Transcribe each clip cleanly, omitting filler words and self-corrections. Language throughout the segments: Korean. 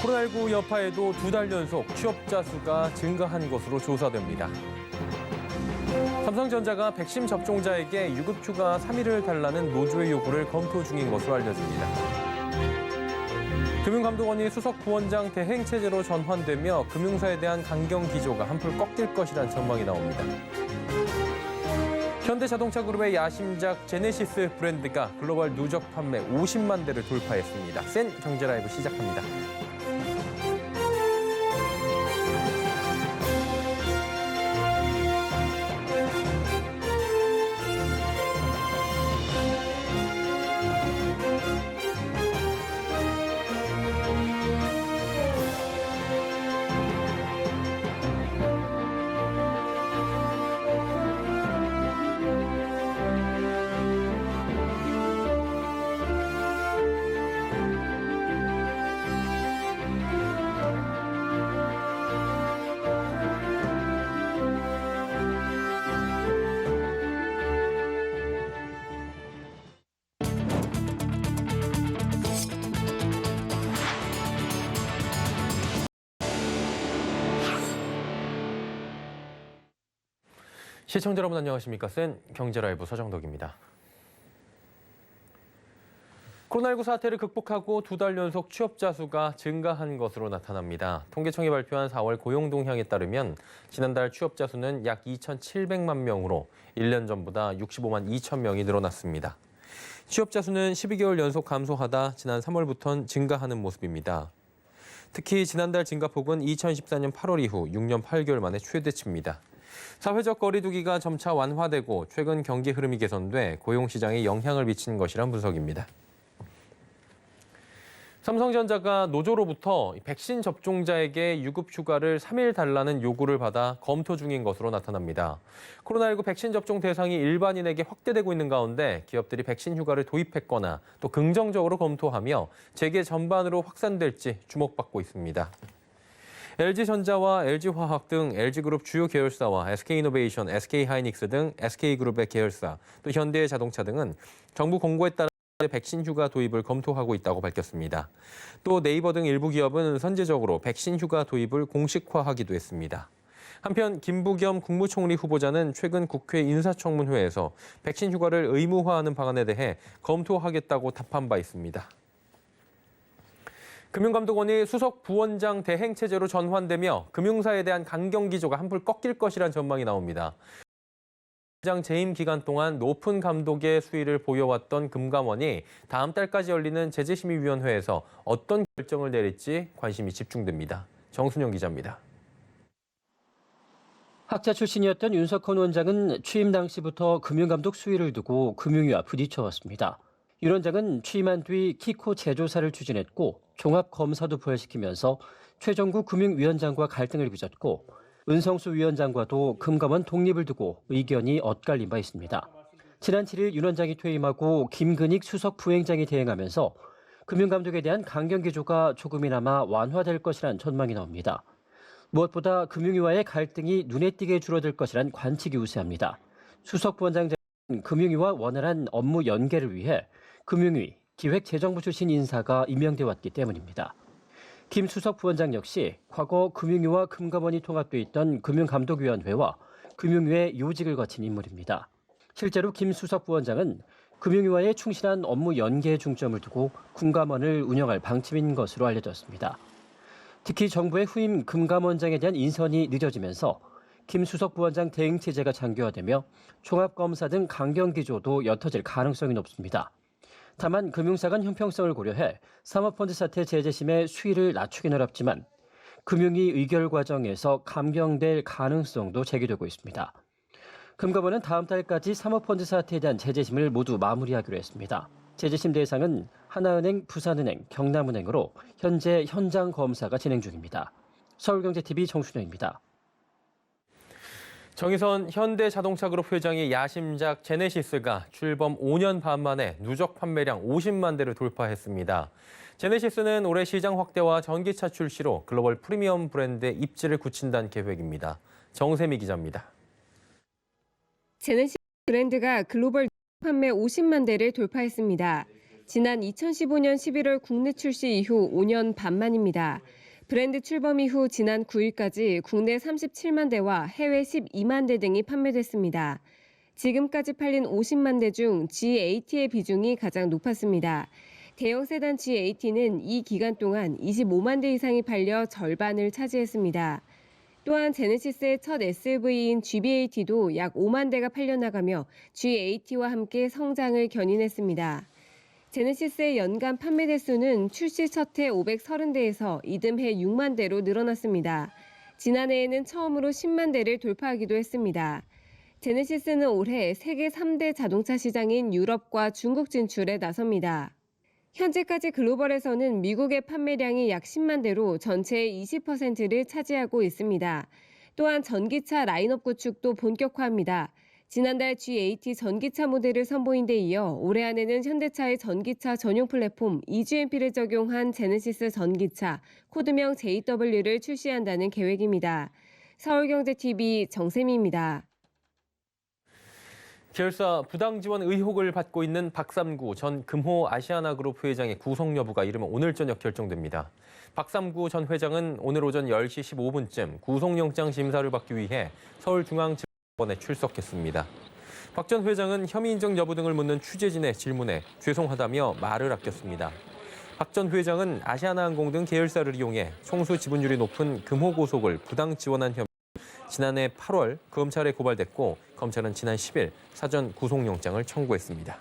코로나19 여파에도 2달 연속 취업자 수가 증가한 것으로 조사됩니다. 삼성전자가 백신 접종자에게 유급휴가 3일을 달라는 노조의 요구를 검토 중인 것으로 알려집니다. 금융감독원이 수석 부원장 대행체제로 전환되며 금융사에 대한 강경 기조가 한풀 꺾일 것이란 전망이 나옵니다. 현대자동차그룹의 야심작 제네시스 브랜드가 글로벌 누적 판매 50만 대를 돌파했습니다. 센 경제라이브 시작합니다. 시청자 여러분 안녕하십니까? 센 경제라이브 서정덕입니다. 코로나19 사태를 극복하고 2달 연속 취업자 수가 증가한 것으로 나타납니다. 통계청이 발표한 4월 고용 동향에 따르면 지난달 취업자 수는 약 2,700만 명으로 1년 전보다 65만 2천 명이 늘어났습니다. 취업자 수는 12개월 연속 감소하다 지난 3월부터는 증가하는 모습입니다. 특히 지난달 증가폭은 2014년 8월 이후 6년 8개월 만에 최대치입니다. 사회적 거리두기가 점차 완화되고 최근 경기 흐름이 개선돼 고용시장에 영향을 미치는 것이란 분석입니다. 삼성전자가 노조로부터 백신 접종자에게 유급휴가를 3일 달라는 요구를 받아 검토 중인 것으로 나타납니다. 코로나19 백신 접종 대상이 일반인에게 확대되고 있는 가운데 기업들이 백신 휴가를 도입했거나 또 긍정적으로 검토하며 재계 전반으로 확산될지 주목받고 있습니다. LG전자와 LG화학 등 LG그룹 주요 계열사와 SK이노베이션, SK하이닉스 등 SK그룹의 계열사, 또 현대자동차 등은 정부 공고에 따라 백신 휴가 도입을 검토하고 있다고 밝혔습니다. 또 네이버 등 일부 기업은 선제적으로 백신 휴가 도입을 공식화하기도 했습니다. 한편 김부겸 국무총리 후보자는 최근 국회 인사청문회에서 백신 휴가를 의무화하는 방안에 대해 검토하겠다고 답한 바 있습니다. 금융감독원이 수석 부원장 대행체제로 전환되며 금융사에 대한 강경 기조가 한풀 꺾일 것이란 전망이 나옵니다. 부원장 재임 기간 동안 높은 감독의 수위를 보여왔던 금감원이 다음 달까지 열리는 제재심의위원회에서 어떤 결정을 내릴지 관심이 집중됩니다. 정순영 기자입니다. 학자 출신이었던 윤석헌 원장은 취임 당시부터 금융감독 수위를 두고 금융위와 부딪혀왔습니다. 윤 원장은 취임한 뒤 키코 재조사를 추진했고 종합검사도 부활시키면서 최정구 금융위원장과 갈등을 빚었고 은성수 위원장과도 금감원 독립을 두고 의견이 엇갈린 바 있습니다. 지난 7일 윤 원장이 퇴임하고 김근익 수석 부행장이 대행하면서 금융감독에 대한 강경 기조가 조금이나마 완화될 것이란 전망이 나옵니다. 무엇보다 금융위와의 갈등이 눈에 띄게 줄어들 것이란 관측이 우세합니다. 수석 부원장은 금융위와 원활한 업무 연계를 위해 금융위, 기획재정부 출신 인사가 임명돼 왔기 때문입니다. 김 수석 부원장 역시 과거 금융위와 금감원이 통합돼 있던 금융감독위원회와 금융위의 요직을 거친 인물입니다. 실제로 김 수석 부원장은 금융위와의 충실한 업무 연계에 중점을 두고 금감원을 운영할 방침인 것으로 알려졌습니다. 특히 정부의 후임 금감원장에 대한 인선이 늦어지면서 김 수석 부원장 대행 체제가 장기화되며 종합검사 등 강경 기조도 옅어질 가능성이 높습니다. 다만 금융사 간 형평성을 고려해 사모펀드 사태 제재심의 수위를 낮추긴 어렵지만 금융위 의결 과정에서 감경될 가능성도 제기되고 있습니다. 금감원은 다음 달까지 사모펀드 사태에 대한 제재심을 모두 마무리하기로 했습니다. 제재심 대상은 하나은행, 부산은행, 경남은행으로 현재 현장 검사가 진행 중입니다. 서울경제TV 정순영입니다. 정의선 현대자동차그룹 회장의 야심작 제네시스가 출범 5년 반 만에 누적 판매량 50만 대를 돌파했습니다. 제네시스는 올해 시장 확대와 전기차 출시로 글로벌 프리미엄 브랜드의 입지를 굳힌다는 계획입니다. 정세미 기자입니다. 제네시스 브랜드가 글로벌 판매 50만 대를 돌파했습니다. 지난 2015년 11월 국내 출시 이후 5년 반 만입니다. 브랜드 출범 이후 지난 9일까지 국내 37만 대와 해외 12만 대 등이 판매됐습니다. 지금까지 팔린 50만 대 중 G80의 비중이 가장 높았습니다. 대형 세단 G80는 이 기간 동안 25만 대 이상이 팔려 절반을 차지했습니다. 또한 제네시스의 첫 SUV인 GV80도 약 5만 대가 팔려나가며 G80와 함께 성장을 견인했습니다. 제네시스의 연간 판매 대수는 출시 첫 해 530대에서 이듬해 6만 대로 늘어났습니다. 지난해에는 처음으로 10만 대를 돌파하기도 했습니다. 제네시스는 올해 세계 3대 자동차 시장인 유럽과 중국 진출에 나섭니다. 현재까지 글로벌에서는 미국의 판매량이 약 10만 대로 전체의 20%를 차지하고 있습니다. 또한 전기차 라인업 구축도 본격화합니다. 지난달 G80 전기차 모델을 선보인 데 이어 올해 안에는 현대차의 전기차 전용 플랫폼 EGMP를 적용한 제네시스 전기차 코드명 JW를 출시한다는 계획입니다. 서울경제TV 정세미입니다. 계열사 부당 지원 의혹을 받고 있는 박삼구 전 금호 아시아나그룹 회장의 구속 여부가 이르면 오늘 저녁 결정됩니다. 박삼구 전 회장은 오늘 오전 10시 15분쯤 구속영장 심사를 받기 위해 서울중앙지검에 출석했습니다. 박 전 회장은 혐의 인정 여부 등을 묻는 취재진의 질문에 죄송하다며 말을 아꼈습니다. 박 전 회장은 아시아나항공 등 계열사를 이용해 총수 지분율이 높은 금호 고속을 부당 지원한 혐의 지난해 8월 검찰에 고발됐고 검찰은 지난 10일 사전 구속영장을 청구했습니다.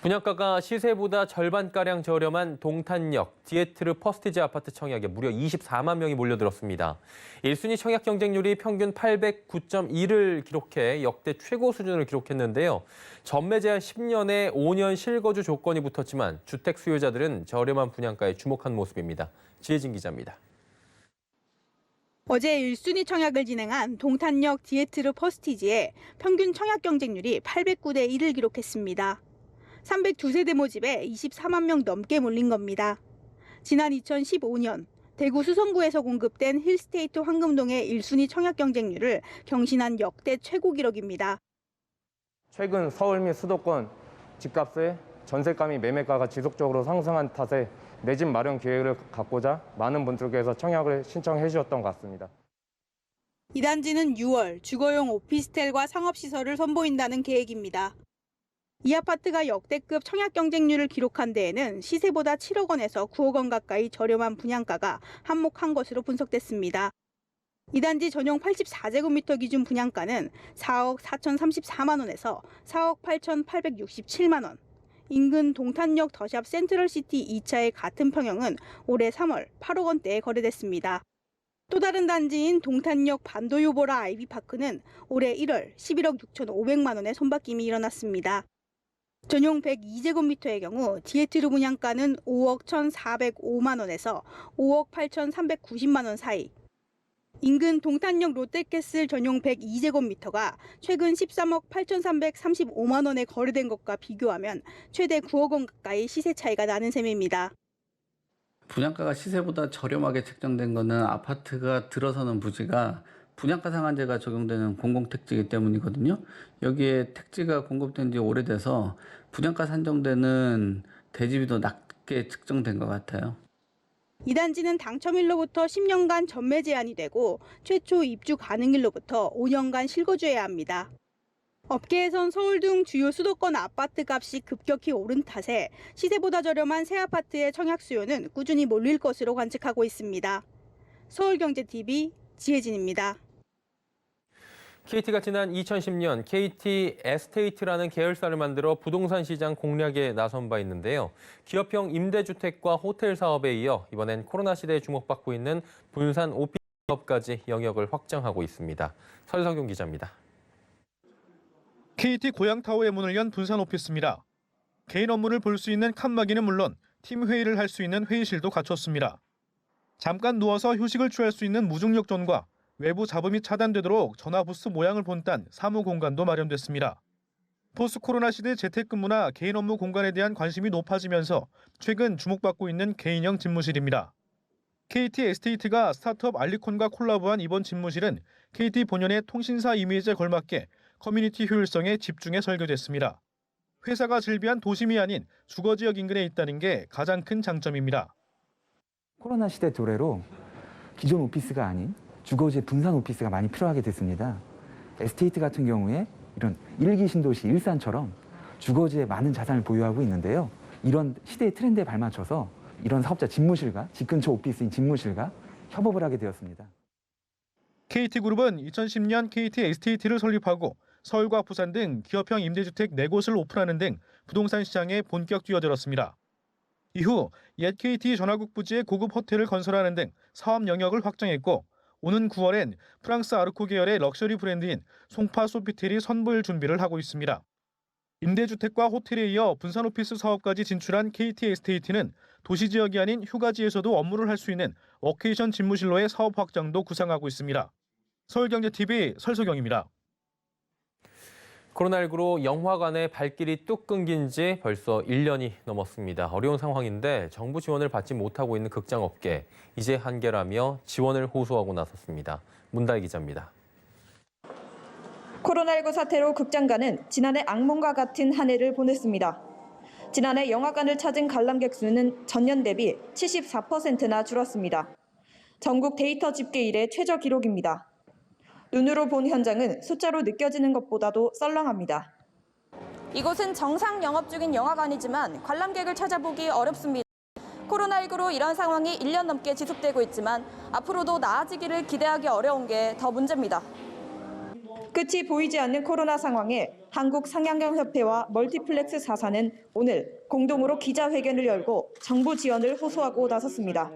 분양가가 시세보다 절반가량 저렴한 동탄역 디에트르 퍼스티지 아파트 청약에 무려 24만 명이 몰려들었습니다. 1순위 청약 경쟁률이 평균 809.1을 기록해 역대 최고 수준을 기록했는데요. 전매 제한 10년에 5년 실거주 조건이 붙었지만 주택 수요자들은 저렴한 분양가에 주목한 모습입니다. 지혜진 기자입니다. 어제 1순위 청약을 진행한 동탄역 디에트르 퍼스티지에 평균 청약 경쟁률이 809대 1을 기록했습니다. 302세대 모집에 24만 명 넘게 몰린 겁니다. 지난 2015년 대구 수성구에서 공급된 힐스테이트 황금동의 1순위 청약 경쟁률을 경신한 역대 최고 기록입니다. 최근 서울 및 수도권 집값의 전세가 및 매매가가 지속적으로 상승한 탓에 내 집 마련 계획을 갖고자 많은 분들께서 청약을 신청해 주셨던 것 같습니다. 이 단지는 6월 주거용 오피스텔과 상업시설을 선보인다는 계획입니다. 이 아파트가 역대급 청약 경쟁률을 기록한 데에는 시세보다 7억 원에서 9억 원 가까이 저렴한 분양가가 한몫한 것으로 분석됐습니다. 이 단지 전용 84제곱미터 기준 분양가는 4억 4,034만 원에서 4억 8,867만 원. 인근 동탄역 더샵 센트럴시티 2차의 같은 평형은 올해 3월 8억 원대에 거래됐습니다. 또 다른 단지인 동탄역 반도요보라 아이비파크는 올해 1월 11억 6,500만 원의 손바뀜이 일어났습니다. 전용 102제곱미터의 경우 디에트르 분양가는 5억 1,405만 원에서 5억 8,390만 원 사이. 인근 동탄역 롯데캐슬 전용 102제곱미터가 최근 13억 8,335만 원에 거래된 것과 비교하면 최대 9억 원 가까이 시세 차이가 나는 셈입니다. 분양가가 시세보다 저렴하게 책정된 것은 아파트가 들어서는 부지가 분양가 상한제가 적용되는 공공택지이기 때문이거든요. 여기에 택지가 공급된 지 오래돼서 분양가 산정되는 대집이 더 낮게 측정된 것 같아요. 이 단지는 당첨일로부터 10년간 전매 제한이 되고 최초 입주 가능일로부터 5년간 실거주해야 합니다. 업계에선 서울 등 주요 수도권 아파트 값이 급격히 오른 탓에 시세보다 저렴한 새 아파트의 청약 수요는 꾸준히 몰릴 것으로 관측하고 있습니다. 서울경제TV 지혜진입니다. KT가 지난 2010년 KT 에스테이트라는 계열사를 만들어 부동산 시장 공략에 나선 바 있는데요. 기업형 임대주택과 호텔 사업에 이어 이번엔 코로나 시대에 주목받고 있는 분산 오피스 사업까지 영역을 확장하고 있습니다. 설석용 기자입니다. KT 고양타워의 문을 연 분산 오피스입니다. 개인 업무를 볼 수 있는 칸막이는 물론 팀 회의를 할 수 있는 회의실도 갖췄습니다. 잠깐 누워서 휴식을 취할 수 있는 무중력존과 외부 잡음이 차단되도록 전화부스 모양을 본딴 사무 공간도 마련됐습니다. 포스트 코로나 시대 재택근무나 개인 업무 공간에 대한 관심이 높아지면서 최근 주목받고 있는 개인형 집무실입니다. KT 에스테이트가 스타트업 알리콘과 콜라보한 이번 집무실은 KT 본연의 통신사 이미지에 걸맞게 커뮤니티 효율성에 집중해 설계됐습니다. 회사가 즐비한 도심이 아닌 주거 지역 인근에 있다는 게 가장 큰 장점입니다. 코로나 시대 도래로 기존 오피스가 아닌 주거지의 분산 오피스가 많이 필요하게 됐습니다. 에스테이트 같은 경우에 이런 1기 신도시 일산처럼 주거지에 많은 자산을 보유하고 있는데요. 이런 시대의 트렌드에 발맞춰서 이런 사업자 집무실과 집 근처 오피스인 집무실과 협업을 하게 되었습니다. KT그룹은 2010년 KT 에스테이트를 설립하고 서울과 부산 등 기업형 임대주택 4곳을 오픈하는 등 부동산 시장에 본격 뛰어들었습니다. 이후 옛 KT 전화국 부지에 고급 호텔을 건설하는 등 사업 영역을 확장했고 오는 9월엔 프랑스 아르코 계열의 럭셔리 브랜드인 송파 소피텔이 선보일 준비를 하고 있습니다. 임대주택과 호텔에 이어 분산 오피스 사업까지 진출한 KT 에스테이트는 도시 지역이 아닌 휴가지에서도 업무를 할 수 있는 워케이션 집무실로의 사업 확장도 구상하고 있습니다. 서울경제TV 설소경입니다. 코로나19로 영화관의 발길이 뚝 끊긴 지 벌써 1년이 넘었습니다. 어려운 상황인데 정부 지원을 받지 못하고 있는 극장업계, 이제 한계라며 지원을 호소하고 나섰습니다. 문다희 기자입니다. 코로나19 사태로 극장가는 지난해 악몽과 같은 한 해를 보냈습니다. 지난해 영화관을 찾은 관람객 수는 전년 대비 74%나 줄었습니다. 전국 데이터 집계 이래 최저 기록입니다. 눈으로 본 현장은 숫자로 느껴지는 것보다도 썰렁합니다. 이곳은 정상 영업 중인 영화관이지만 관람객을 찾아보기 어렵습니다. 코로나19로 이런 상황이 1년 넘게 지속되고 있지만 앞으로도 나아지기를 기대하기 어려운 게 더 문제입니다. 끝이 보이지 않는 코로나 상황에 한국상영경협회와 멀티플렉스 4사는 오늘 공동으로 기자회견을 열고 정부 지원을 호소하고 나섰습니다.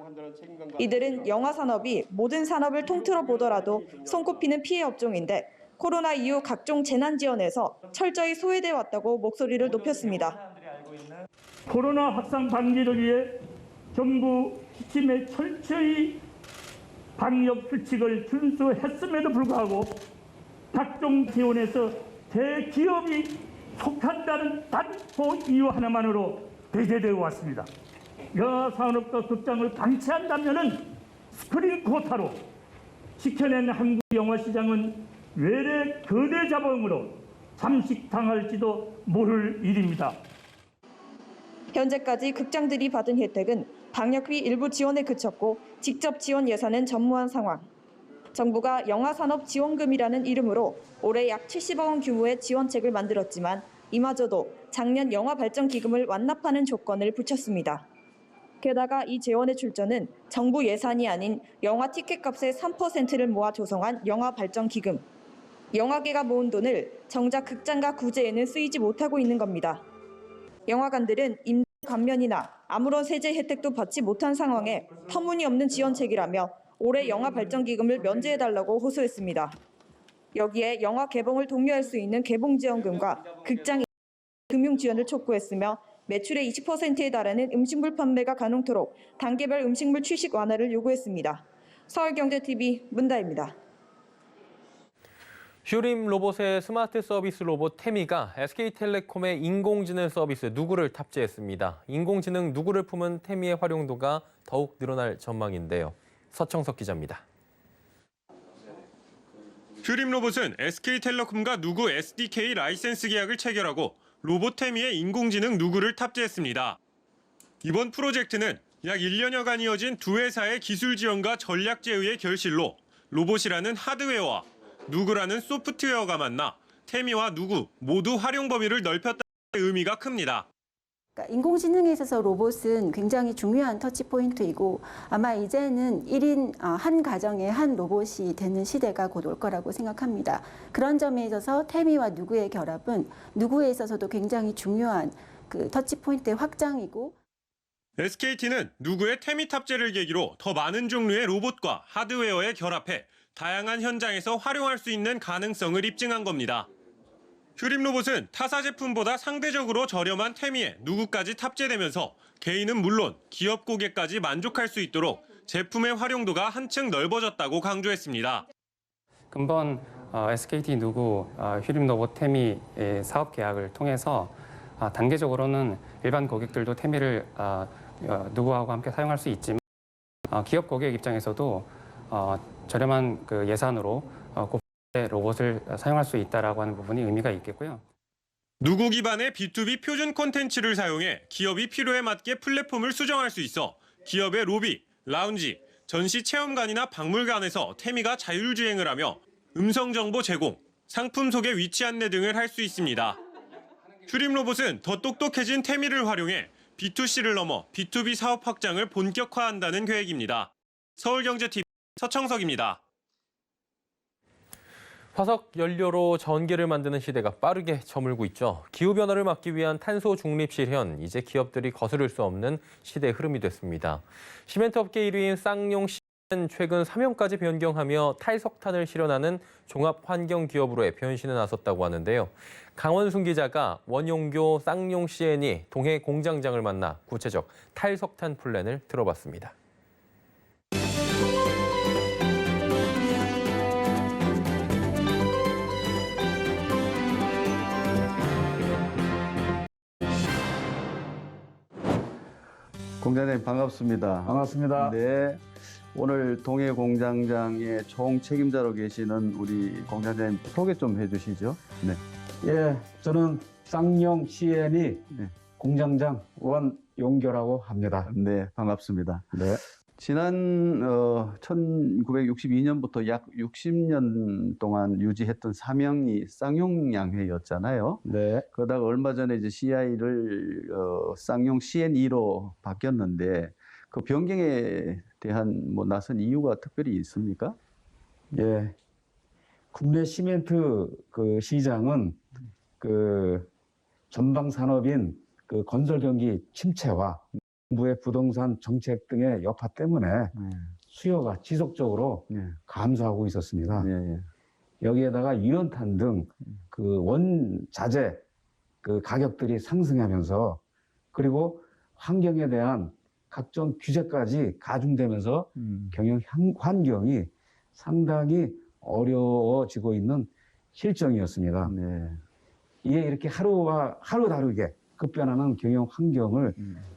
이들은 영화 산업이 모든 산업을 통틀어 보더라도 손꼽히는 피해 업종인데 코로나 이후 각종 재난 지원에서 철저히 소외돼 왔다고 목소리를 높였습니다. 코로나 확산 방지를 위해 정부 지침에 철저히 방역 수칙을 준수했음에도 불구하고 각종 지원에서 대기업이 속한다는 단호 이유 하나만으로 배제되어 왔습니다. 영화산업과 극장을 방치한다면 스크린 쿼타로 지켜낸 한국 영화 시장은 외래 거대 자본으로 잠식당할지도 모를 일입니다. 현재까지 극장들이 받은 혜택은 방역비 일부 지원에 그쳤고 직접 지원 예산은 전무한 상황. 정부가 영화산업지원금이라는 이름으로 올해 약 70억 원 규모의 지원책을 만들었지만 이마저도 작년 영화발전기금을 완납하는 조건을 붙였습니다. 게다가 이 재원의 출처는 정부 예산이 아닌 영화 티켓값의 3%를 모아 조성한 영화발전기금. 영화계가 모은 돈을 정작 극장가 구제에는 쓰이지 못하고 있는 겁니다. 영화관들은 임대 감면이나 아무런 세제 혜택도 받지 못한 상황에 터무니없는 지원책이라며 올해 영화발전기금을 면제해달라고 호소했습니다. 여기에 영화 개봉을 독려할 수 있는 개봉지원금과 극장 금융지원을 촉구했으며 매출의 20%에 달하는 음식물 판매가 가능토록 단계별 음식물 취식 완화를 요구했습니다. 서울경제TV 문다입니다. 휴림 로봇의 스마트 서비스 로봇 태미가 SK텔레콤의 인공지능 서비스 누구를 탑재했습니다. 인공지능 누구를 품은 태미의 활용도가 더욱 늘어날 전망인데요. 서청석 기자입니다. 휴림 로봇은 SK텔레콤과 누구 SDK 라이센스 계약을 체결하고 로봇 태미의 인공지능 누구를 탑재했습니다. 이번 프로젝트는 약 1년여간 이어진 두 회사의 기술 지원과 전략 제휴의 결실로 로봇이라는 하드웨어와 누구라는 소프트웨어가 만나 태미와 누구 모두 활용 범위를 넓혔다는 의미가 큽니다. 그러니까 인공지능에 있어서 로봇은 굉장히 중요한 터치포인트이고 아마 이제는 1인 한 가정에 한 로봇이 되는 시대가 곧 올 거라고 생각합니다. 그런 점에 있어서 태미와 누구의 결합은 누구에 있어서도 굉장히 중요한 그 터치포인트의 확장이고 SKT는 누구의 태미 탑재를 계기로 더 많은 종류의 로봇과 하드웨어에 결합해 다양한 현장에서 활용할 수 있는 가능성을 입증한 겁니다. 휴림 로봇은 타사 제품보다 상대적으로 저렴한 태미에 누구까지 탑재되면서 개인은 물론 기업 고객까지 만족할 수 있도록 제품의 활용도가 한층 넓어졌다고 강조했습니다. 근본 SKT 누구 휴림 로봇 태미 사업 계약을 통해서 단계적으로는 일반 고객들도 태미를 누구하고 함께 사용할 수 있지만 기업 고객 입장에서도 저렴한 그 예산으로 로봇을 사용할 수 있다라고 하는 부분이 의미가 있겠고요. 누구 기반의 B2B 표준 콘텐츠를 사용해 기업이 필요에 맞게 플랫폼을 수정할 수 있어 기업의 로비, 라운지, 전시 체험관이나 박물관에서 태미가 자율주행을 하며 음성정보 제공, 상품 소개 위치 안내 등을 할 수 있습니다. 휴림 로봇은 더 똑똑해진 태미를 활용해 B2C를 넘어 B2B 사업 확장을 본격화한다는 계획입니다. 서울경제TV 서청석입니다. 화석 연료로 전기를 만드는 시대가 빠르게 저물고 있죠. 기후변화를 막기 위한 탄소 중립 실현, 이제 기업들이 거스를 수 없는 시대의 흐름이 됐습니다. 시멘트 업계 1위인 쌍용시는 최근 사명까지 변경하며 탈석탄을 실현하는 종합환경기업으로의 변신에 나섰다고 하는데요. 강원순 기자가 원용교 쌍용CN이 동해 공장장을 만나 구체적 탈석탄 플랜을 들어봤습니다. 공장장님 반갑습니다. 반갑습니다. 네, 오늘 동해 공장장의 총 책임자로 계시는 우리 공장장님 소개 좀 해주시죠. 네. 예, 저는 쌍용 CN이 공장장 원용교라고 합니다. 네, 반갑습니다. 네. 지난 1962년부터 약 60년 동안 유지했던 사명이 쌍용양회였잖아요. 네. 그러다가 얼마 전에 이제 CI를 쌍용 CN2로 바뀌었는데 그 변경에 대한 뭐 나선 이유가 특별히 있습니까? 예. 국내 시멘트 그 시장은 그 전방 산업인 그 건설 경기 침체와 정부의 부동산 정책 등의 여파 때문에 수요가 지속적으로 감소하고 있었습니다. 여기에다가 유연탄 등 그 원자재 그 가격들이 상승하면서 그리고 환경에 대한 각종 규제까지 가중되면서 경영 환경이 상당히 어려워지고 있는 실정이었습니다. 이에 이렇게 하루 다르게 급변하는 경영 환경을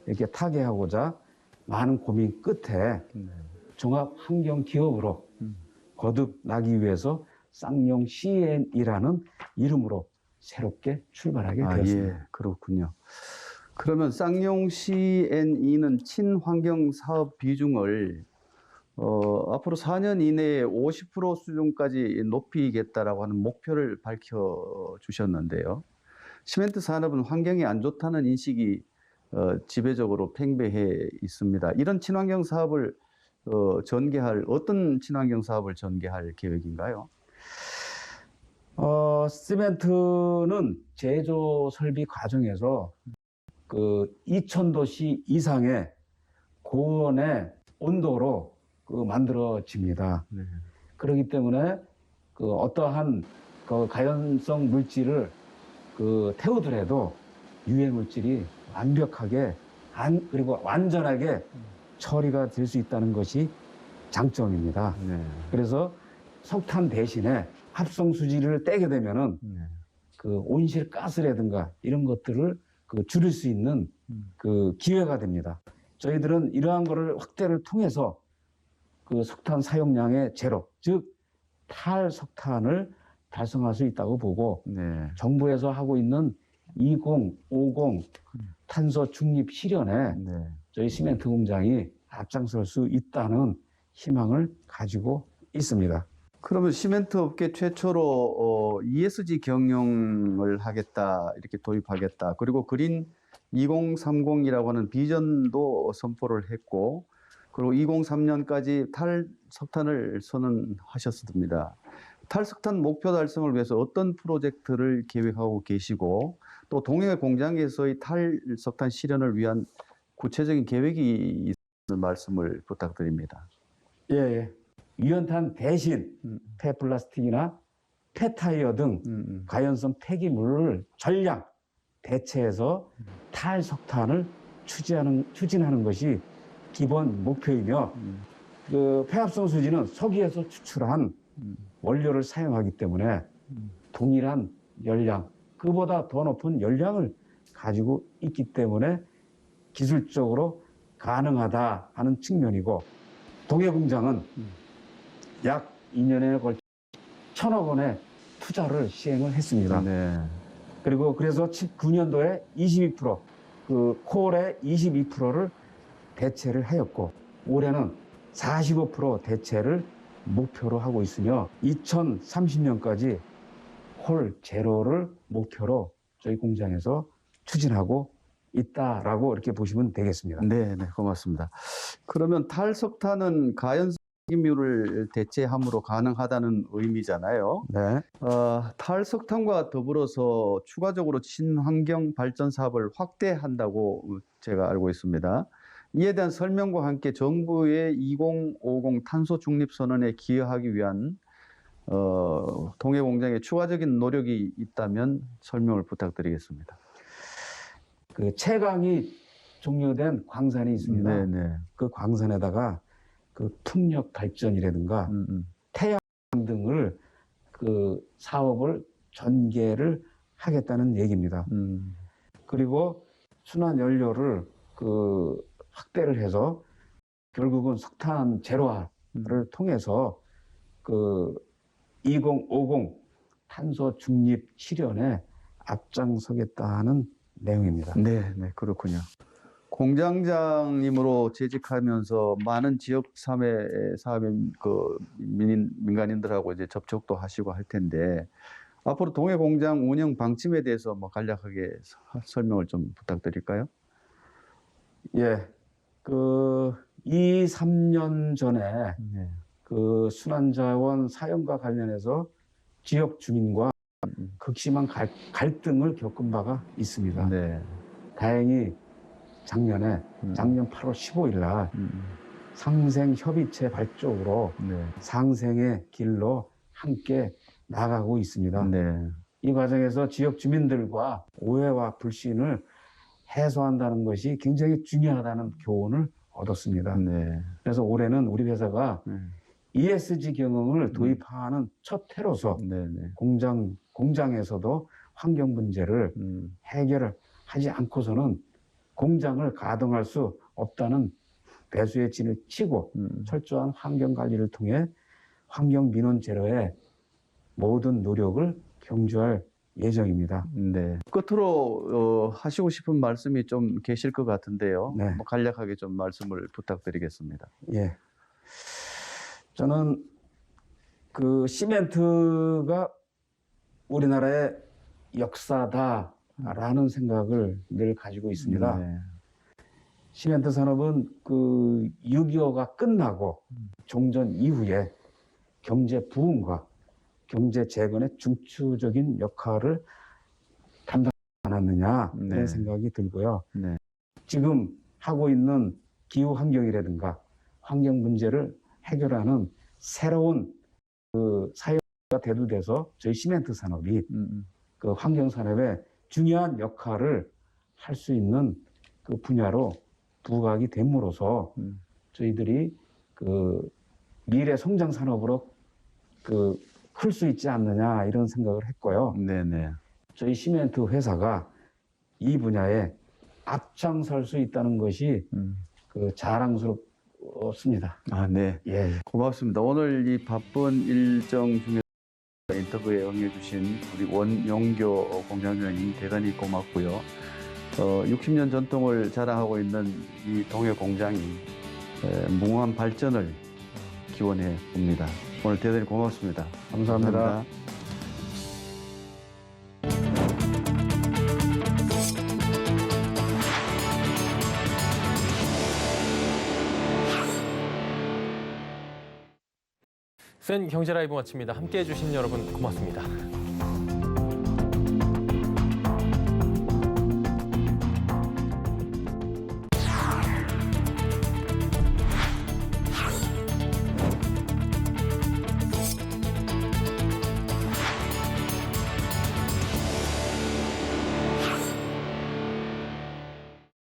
이렇게 타개하고자 많은 고민 끝에 종합 환경 기업으로 거듭나기 위해서 쌍용 CN이라는 이름으로 새롭게 출발하게 되었습니다. 예, 그렇군요. 그러면 쌍용 CNE는 친환경 사업 비중을 앞으로 4년 이내에 50% 수준까지 높이겠다라고 하는 목표를 밝혀주셨는데요. 시멘트 산업은 환경이 안 좋다는 인식이 지배적으로 팽배해 있습니다. 이런 친환경 사업을 어떤 친환경 사업을 전개할 계획인가요? 시멘트는 제조 설비 과정에서 그 2000도씨 이상의 고온의 온도로 만들어집니다. 그렇기 때문에 그 어떠한 그 가연성 물질을 태우더라도 유해 물질이 완벽하게 그리고 완전하게 처리가 될 수 있다는 것이 장점입니다. 그래서 석탄 대신에 합성 수지를 떼게 되면은 그 온실 가스라든가 이런 것들을 줄일 수 있는 그 기회가 됩니다. 저희들은 이러한 거를 확대를 통해서 그 석탄 사용량의 제로, 즉 탈석탄을 달성할 수 있다고 보고 정부에서 하고 있는 2050 탄소 중립 실현에 저희 시멘트 공장이 앞장설 수 있다는 희망을 가지고 있습니다. 그러면 시멘트 업계 최초로 ESG 경영을 하겠다, 이렇게 도입하겠다. 그리고 그린 2030이라고 하는 비전도 선포를 했고, 그리고 2030년까지 탈석탄을 선언하셨습니다. 탈석탄 목표 달성을 위해서 어떤 프로젝트를 계획하고 계시고, 또 동해 공장에서의 탈석탄 실현을 위한 구체적인 계획이 있는 말씀을 부탁드립니다. 예. 유연탄 대신 폐플라스틱이나 폐타이어 등 가연성 폐기물을 전량 대체해서 탈석탄을 추진하는 것이 기본 목표이며 그 폐합성 수지는 석유에서 추출한 원료를 사용하기 때문에 동일한 열량, 그보다 더 높은 열량을 가지고 있기 때문에 기술적으로 가능하다 하는 측면이고, 동해 공장은 약 2년에 걸쳐 1,000억 원의 투자를 시행을 했습니다. 그리고 그래서 19년도에 22%, 그 콜의 22%를 대체를 하였고 올해는 45% 대체를 목표로 하고 있으며 2030년까지 콜 제로를 목표로 저희 공장에서 추진하고 있다라고 이렇게 보시면 되겠습니다. 네, 고맙습니다. 그러면 탈석탄은 가연성 폐기물을 대체함으로 가능하다는 의미잖아요. 네. 탈석탄과 더불어서 추가적으로 친환경 발전 사업을 확대한다고 제가 알고 있습니다. 이에 대한 설명과 함께 정부의 2050 탄소 중립 선언에 기여하기 위한 동해 공장에 추가적인 노력이 있다면 설명을 부탁드리겠습니다. 그 채광이 종료된 광산이 있습니다. 그 광산에다가 그 풍력 발전이라든가 태양 등을 그 사업을 전개를 하겠다는 얘기입니다. 그리고 순환 연료를 그 확대를 해서 결국은 석탄 제로화를 통해서 그 2050 탄소 중립 실현에 앞장서겠다는 내용입니다. 네, 그렇군요. 공장장님으로 재직하면서 많은 지역 사업의 그 민간인들하고 이제 접촉도 하시고 할 텐데 앞으로 동해 공장 운영 방침에 대해서 뭐 간략하게 설명을 좀 부탁드릴까요? 예, 그 2, 3년 전에 그 순환자원 사용과 관련해서 지역 주민과 극심한 갈등을 겪은 바가 있습니다. 다행히 작년 8월 15일 날 상생협의체 발족으로 상생의 길로 함께 나가고 있습니다. 이 과정에서 지역 주민들과 오해와 불신을 해소한다는 것이 굉장히 중요하다는 교훈을 얻었습니다. 그래서 올해는 우리 회사가 ESG 경영을 도입하는 첫 해로서 공장에서도 환경 문제를 해결을 하지 않고서는 공장을 가동할 수 없다는 배수의 진을 치고 철저한 환경 관리를 통해 환경 민원 제로에 모든 노력을 경주할 예정입니다. 끝으로 하시고 싶은 말씀이 좀 계실 것 같은데요. 뭐 간략하게 좀 말씀을 부탁드리겠습니다. 예. 저는 그 시멘트가 우리나라의 역사다라는 생각을 늘 가지고 있습니다. 시멘트 산업은 그 6.25가 끝나고 종전 이후에 경제 부흥과 경제 재건의 중추적인 역할을 담당하지 않았느냐 그런 생각이 들고요. 지금 하고 있는 기후 환경이라든가 환경 문제를 해결하는 새로운 그 사회가 대두돼서 저희 시멘트 산업이 그 환경 산업에 중요한 역할을 할 수 있는 그 분야로 부각이 됨으로써 저희들이 그 미래 성장 산업으로 그 클 수 있지 않느냐 이런 생각을 했고요. 저희 시멘트 회사가 이 분야에 앞장설 수 있다는 것이 그 자랑스럽습니다. 예. 고맙습니다. 오늘 이 바쁜 일정 중에 인터뷰에 응해주신 우리 원용교 공장장님 대단히 고맙고요. 60년 전통을 자랑하고 있는 이 동해 공장이 무궁한 발전을 기원해 봅니다. 오늘 대단히 고맙습니다. 감사합니다. 센 경제 라이브 마칩니다. 함께해 주신 여러분 고맙습니다.